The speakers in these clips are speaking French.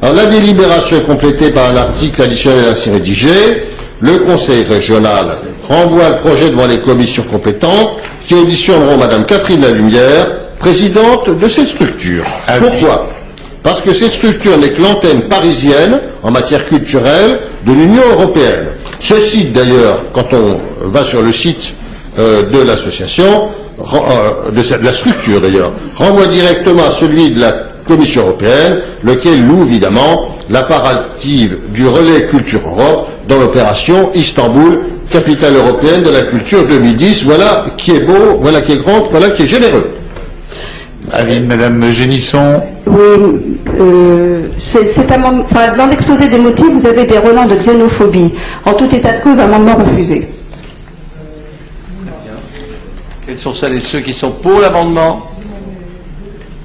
Alors, la délibération est complétée par un article additionnel ainsi rédigé. Le Conseil régional renvoie le projet devant les commissions compétentes qui auditionneront Madame Catherine Lalumière, présidente de cette structure. Pourquoi? Parce que cette structure n'est que l'antenne parisienne en matière culturelle de l'Union européenne. Ce site, d'ailleurs, quand on va sur le site de l'association, de la structure d'ailleurs, renvoie directement à celui de la Commission européenne, lequel loue évidemment la part active du relais Culture Europe dans l'opération Istanbul, capitale européenne de la culture 2010. Voilà qui est beau, voilà qui est grand, voilà qui est généreux. Avis de Madame Génisson. Oui, dans l'exposé des motifs, vous avez des relents de xénophobie. En tout état de cause, amendement refusé. Quels sont celles et ceux qui sont pour l'amendement?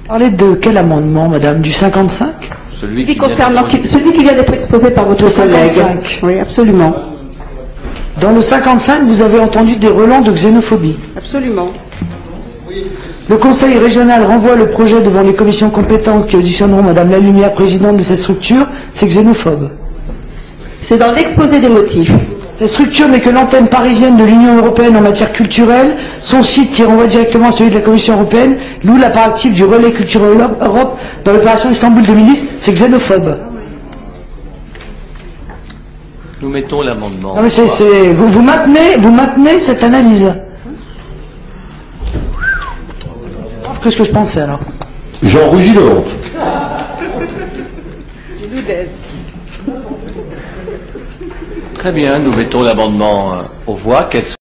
Parlez de quel amendement, madame? Du 55? Celui Celui qui vient d'être exposé par votre collègue. 55. Oui, absolument. Dans le 55, vous avez entendu des relents de xénophobie. Absolument. Le Conseil régional renvoie le projet devant les commissions compétentes qui auditionneront Madame Lalumière, présidente de cette structure. C'est xénophobe. C'est dans l'exposé des motifs. Cette structure n'est que l'antenne parisienne de l'Union européenne en matière culturelle. Son site, qui renvoie directement à celui de la Commission européenne, loue la part active du relais Culture Europe dans l'opération Istanbul 2010. C'est xénophobe. Nous mettons l'amendement. Non mais vous maintenez cette analyse. Qu'est-ce que je pensais alors? J'en rougis de honte. Très bien, nous mettons l'amendement aux voix.